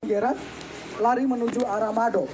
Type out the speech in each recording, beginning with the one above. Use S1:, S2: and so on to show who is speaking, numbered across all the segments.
S1: Gerat lari menuju arah Mado.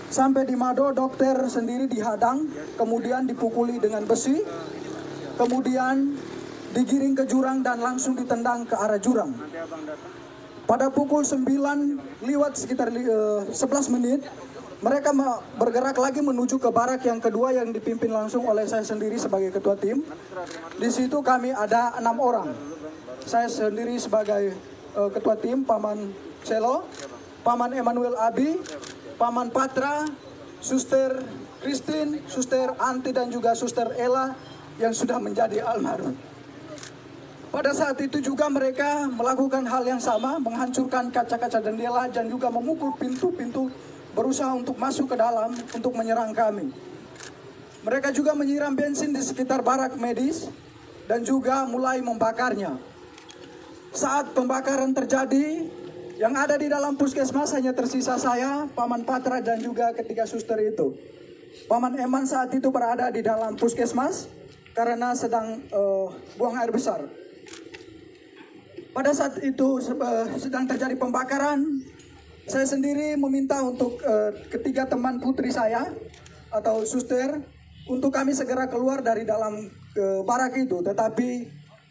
S1: Sampai di Mado, dokter sendiri dihadang, kemudian dipukuli dengan besi, kemudian digiring ke jurang dan langsung ditendang ke arah jurang. Pada pukul 9 lewat sekitar 11 menit, mereka bergerak lagi menuju ke barak yang kedua yang dipimpin langsung oleh saya sendiri sebagai ketua tim. Di situ kami ada 6 orang. Saya sendiri sebagai ketua tim, Paman Selo, Paman Emmanuel Abi, Paman Patra, Suster Christine, Suster Anti dan juga Suster Ella yang sudah menjadi almarhum. Pada saat itu juga mereka melakukan hal yang sama, menghancurkan kaca-kaca jendela dan juga memukul pintu-pintu, berusaha untuk masuk ke dalam untuk menyerang kami. Mereka juga menyiram bensin di sekitar barak medis dan juga mulai membakarnya. Saat pembakaran terjadi, yang ada di dalam puskesmas hanya tersisa saya, Paman Patra dan juga ketiga suster itu. Paman Eman saat itu berada di dalam puskesmas karena sedang buang air besar. Pada saat itu sedang terjadi pembakaran, saya sendiri meminta untuk ketiga teman putri saya atau suster untuk kami segera keluar dari dalam barak itu. Tetapi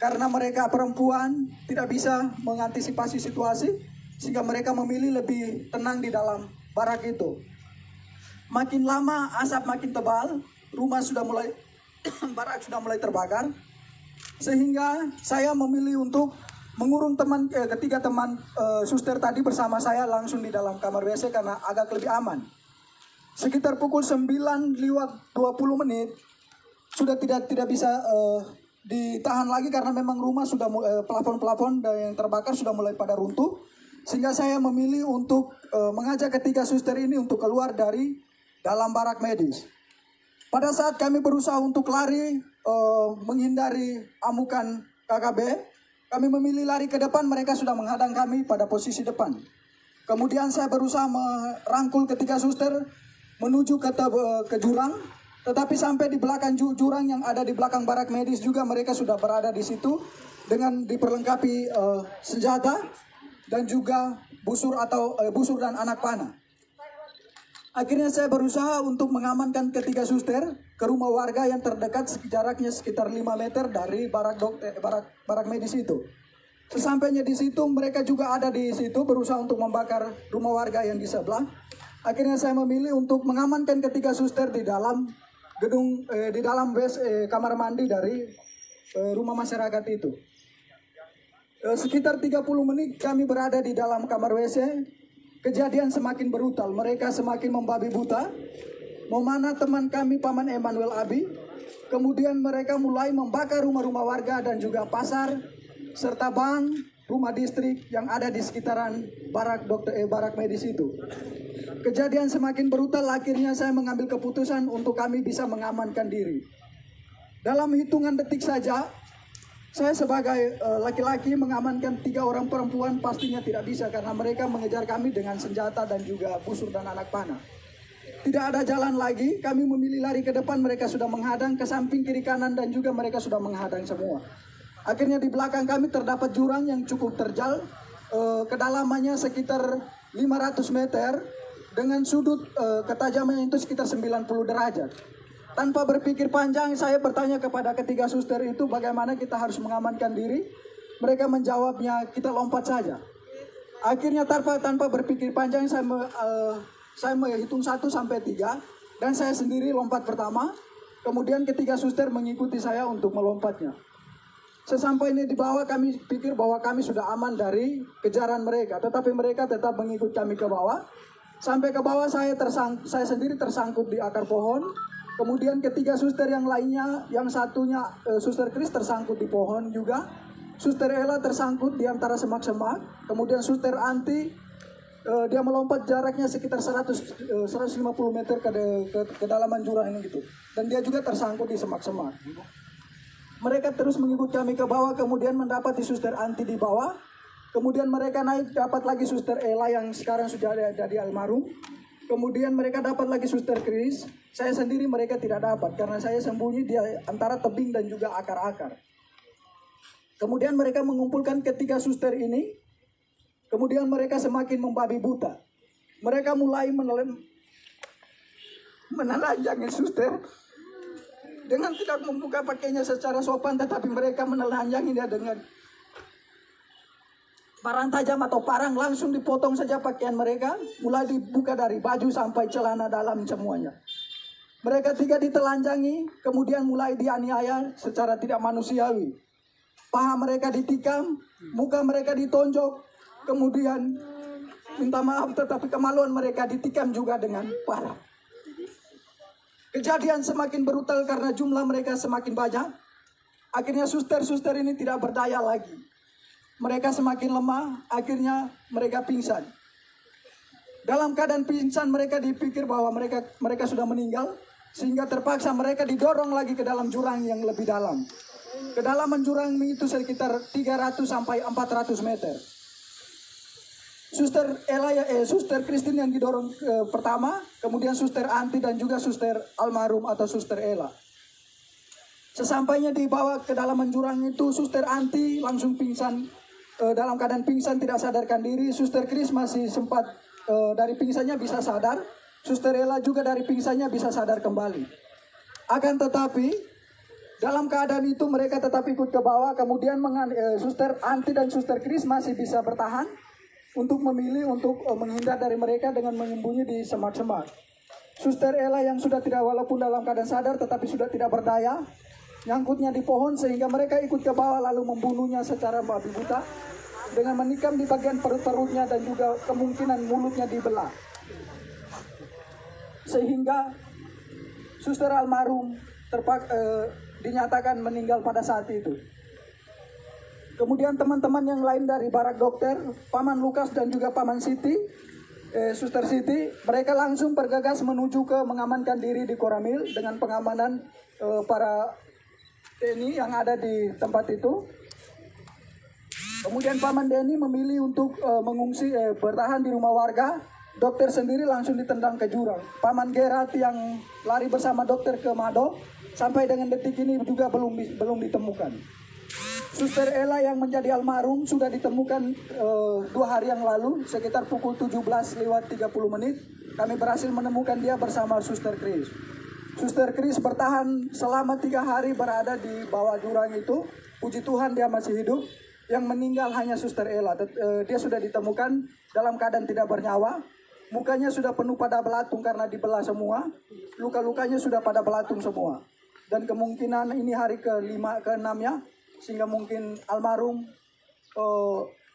S1: karena mereka perempuan tidak bisa mengantisipasi situasi, sehingga mereka memilih lebih tenang di dalam barak itu. Makin lama asap makin tebal, rumah sudah mulai barak sudah mulai terbakar, sehingga saya memilih untuk mengurung ketiga teman suster tadi bersama saya langsung di dalam kamar WC karena agak lebih aman. Sekitar pukul 9 lewat 20 menit sudah tidak bisa ditahan lagi karena memang rumah sudah plafon-plafon yang terbakar sudah mulai pada runtuh, sehingga saya memilih untuk mengajak ketiga suster ini untuk keluar dari dalam barak medis. Pada saat kami berusaha untuk lari menghindari amukan KKB, kami memilih lari ke depan, mereka sudah menghadang kami pada posisi depan. Kemudian saya berusaha merangkul ketiga suster menuju ke jurang. Tetapi sampai di belakang jurang yang ada di belakang barak medis juga mereka sudah berada di situ dengan diperlengkapi senjata dan juga busur dan anak panah. Akhirnya saya berusaha untuk mengamankan ketiga suster ke rumah warga yang terdekat jaraknya sekitar 5 meter dari barak medis itu. Sesampainya di situ mereka juga ada di situ berusaha untuk membakar rumah warga yang di sebelah. Akhirnya saya memilih untuk mengamankan ketiga suster di dalam gedung di dalam kamar mandi dari rumah masyarakat itu. Sekitar 30 menit kami berada di dalam kamar WC. Kejadian semakin brutal, mereka semakin membabi buta. Memana teman kami Paman Emmanuel Abi. Kemudian mereka mulai membakar rumah-rumah warga dan juga pasar serta bank, rumah distrik yang ada di sekitaran barak medis itu. Kejadian semakin brutal, akhirnya saya mengambil keputusan untuk kami bisa mengamankan diri. Dalam hitungan detik saja, saya sebagai laki-laki mengamankan 3 orang perempuan pastinya tidak bisa karena mereka mengejar kami dengan senjata dan juga busur dan anak panah. Tidak ada jalan lagi, kami memilih lari ke depan, mereka sudah menghadang ke samping kiri kanan dan juga mereka sudah menghadang semua. Akhirnya di belakang kami terdapat jurang yang cukup terjal, kedalamannya sekitar 500 meter dengan sudut ketajamannya itu sekitar 90 derajat. Tanpa berpikir panjang, saya bertanya kepada ketiga suster itu bagaimana kita harus mengamankan diri. Mereka menjawabnya, kita lompat saja. Akhirnya tanpa berpikir panjang, saya menghitung 1 sampai 3 dan saya sendiri lompat pertama. Kemudian ketiga suster mengikuti saya untuk melompatnya. Sesampainya di bawah kami pikir bahwa kami sudah aman dari kejaran mereka, tetapi mereka tetap mengikuti kami ke bawah. Sampai ke bawah saya sendiri tersangkut di akar pohon. Kemudian ketiga suster yang lainnya, yang satunya Suster Chris tersangkut di pohon juga. Suster Ella tersangkut di antara semak-semak. Kemudian Suster Anti, dia melompat jaraknya sekitar 150 meter ke dalaman jurang ini gitu. Dan dia juga tersangkut di semak-semak. Mereka terus mengikut kami ke bawah, kemudian mendapati Suster Anti di bawah. Kemudian mereka naik, dapat lagi Suster Ella yang sekarang sudah ada di almarhum. Kemudian mereka dapat lagi Suster Chris. Saya sendiri mereka tidak dapat karena saya sembunyi di antara tebing dan juga akar-akar. Kemudian mereka mengumpulkan ketiga suster ini. Kemudian mereka semakin membabi buta. Mereka mulai menelanjangi suster dengan tidak membuka pakainya secara sopan, tetapi mereka menelanjangi dia dengan parang tajam atau parang, langsung dipotong saja pakaian mereka, mulai dibuka dari baju sampai celana dalam semuanya. Mereka tiga ditelanjangi, kemudian mulai dianiaya secara tidak manusiawi. Paha mereka ditikam, muka mereka ditonjok, kemudian minta maaf tetapi kemaluan mereka ditikam juga dengan parah. Kejadian semakin brutal karena jumlah mereka semakin banyak. Akhirnya suster-suster ini tidak berdaya lagi. Mereka semakin lemah, akhirnya mereka pingsan. Dalam keadaan pingsan mereka dipikir bahwa mereka sudah meninggal, sehingga terpaksa mereka didorong lagi ke dalam jurang yang lebih dalam. Kedalaman jurang itu sekitar 300 sampai 400 meter. Suster Christine yang didorong pertama, kemudian Suster Anti dan juga Suster almarhum atau Suster Ella. Sesampainya dibawa ke dalam jurang itu, Suster Anti langsung pingsan, dalam keadaan pingsan tidak sadarkan diri. Suster Chris masih sempat dari pingsannya bisa sadar. Suster Ella juga dari pingsannya bisa sadar kembali. Akan tetapi dalam keadaan itu mereka tetap ikut ke bawah. Kemudian Suster Anti dan Suster Chris masih bisa bertahan untuk memilih untuk menghindar dari mereka dengan menyembunyi di semak-semak. Suster Ella yang sudah tidak, walaupun dalam keadaan sadar tetapi sudah tidak berdaya, nyangkutnya di pohon sehingga mereka ikut ke bawah lalu membunuhnya secara babi buta dengan menikam di bagian perut-perutnya dan juga kemungkinan mulutnya dibelah. Sehingga Suster almarhum dinyatakan meninggal pada saat itu. Kemudian teman-teman yang lain dari barak dokter, Paman Lukas dan juga Paman Siti, Suster Siti, mereka langsung bergegas menuju ke mengamankan diri di Koramil dengan pengamanan para TNI yang ada di tempat itu. Kemudian Paman Denny memilih untuk mengungsi, bertahan di rumah warga. Dokter sendiri langsung ditendang ke jurang. Paman Gerat yang lari bersama dokter ke Mado, sampai dengan detik ini juga belum ditemukan. Suster Ella yang menjadi almarhum sudah ditemukan 2 hari yang lalu, sekitar pukul 17:30 kami berhasil menemukan dia bersama Suster Chris. Suster Chris bertahan selama 3 hari berada di bawah jurang itu. Puji Tuhan dia masih hidup. Yang meninggal hanya Suster Ella. Dia sudah ditemukan dalam keadaan tidak bernyawa. Mukanya sudah penuh pada belatung karena dibelah semua. Luka-lukanya sudah pada belatung semua. Dan kemungkinan ini hari ke-5, ke-6-nya. Sehingga mungkin almarhum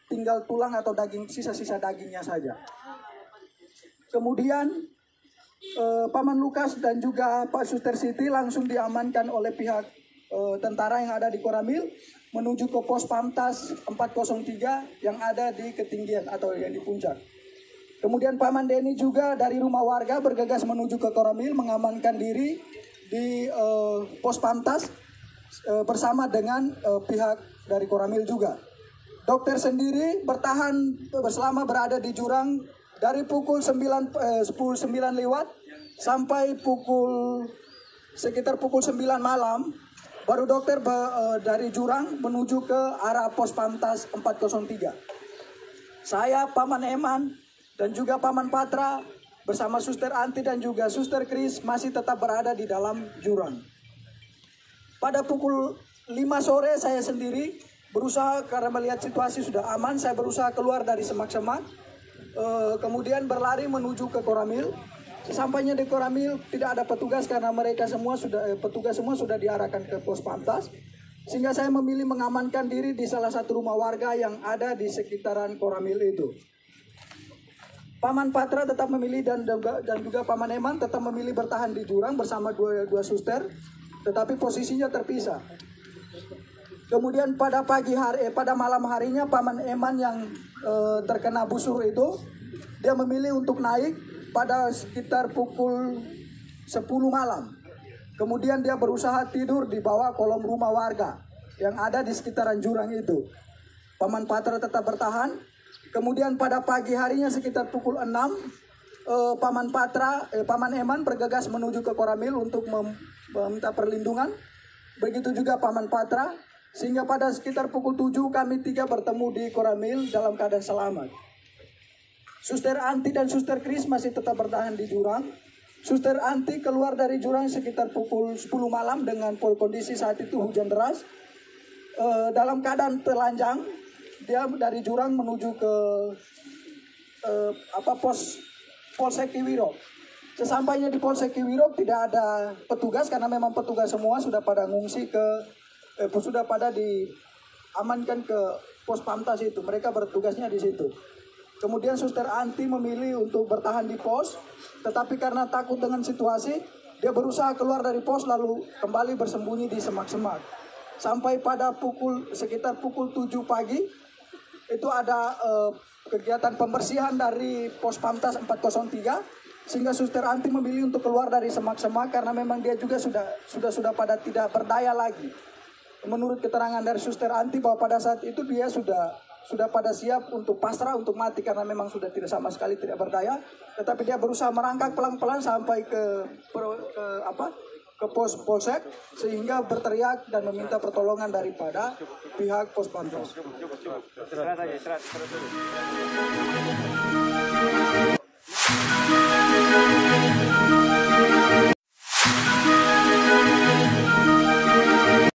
S1: tinggal tulang atau daging, sisa-sisa dagingnya saja. Kemudian Paman Lukas dan juga Pak Suster Siti langsung diamankan oleh pihak tentara yang ada di Koramil menuju ke pos Pamtas 403 yang ada di ketinggian atau yang di puncak. Kemudian Paman Denny juga dari rumah warga bergegas menuju ke Koramil mengamankan diri di pos Pamtas bersama dengan pihak dari Koramil juga. Dokter sendiri bertahan selama berada di jurang dari pukul 9 lewat sampai sekitar pukul 9 malam. Baru dokter dari jurang menuju ke arah pos Pamtas 403. Saya, Paman Eman, dan juga Paman Patra bersama Suster Anti dan juga Suster Chris masih tetap berada di dalam jurang. Pada pukul 5 sore saya sendiri berusaha, karena melihat situasi sudah aman, saya berusaha keluar dari semak-semak. Kemudian berlari menuju ke Koramil. Sesampainya di Koramil tidak ada petugas karena petugas semua sudah diarahkan ke pos Pamtas. Sehingga saya memilih mengamankan diri di salah satu rumah warga yang ada di sekitaran Koramil itu. Paman Patra tetap memilih dan juga Paman Eman tetap memilih bertahan di jurang bersama dua suster. Tetapi posisinya terpisah. Kemudian pada malam harinya Paman Eman yang terkena busur itu, dia memilih untuk naik pada sekitar pukul 10 malam. Kemudian dia berusaha tidur di bawah kolom rumah warga yang ada di sekitaran jurang itu. Paman Patra tetap bertahan. Kemudian pada pagi harinya sekitar pukul 6, Paman Eman bergegas menuju ke Koramil untuk meminta perlindungan. Begitu juga Paman Patra. Sehingga pada sekitar pukul 7 kami 3 bertemu di Koramil dalam keadaan selamat. Suster Anti dan Suster Kris masih tetap bertahan di jurang. Suster Anti keluar dari jurang sekitar pukul 10 malam dengan kondisi saat itu hujan deras. Dalam keadaan telanjang, dia dari jurang menuju ke Polsek Kiwirok. Sesampainya di Polsek Kiwirok tidak ada petugas karena memang petugas semua sudah pada ngungsi sudah pada diamankan ke pos Pamtas itu. Mereka bertugasnya di situ. Kemudian Suster Anti memilih untuk bertahan di pos, tetapi karena takut dengan situasi, dia berusaha keluar dari pos lalu kembali bersembunyi di semak-semak. Sampai pada sekitar pukul 7 pagi, itu ada kegiatan pembersihan dari pos Pamtas 403, sehingga Suster Anti memilih untuk keluar dari semak-semak karena memang dia juga sudah pada tidak berdaya lagi. Menurut keterangan dari Suster Anti bahwa pada saat itu dia sudah pada siap untuk pasrah, untuk mati karena memang sudah sama sekali tidak berdaya. Tetapi dia berusaha merangkak pelan-pelan sampai ke pos polsek sehingga berteriak dan meminta pertolongan daripada pihak pos Pamtas.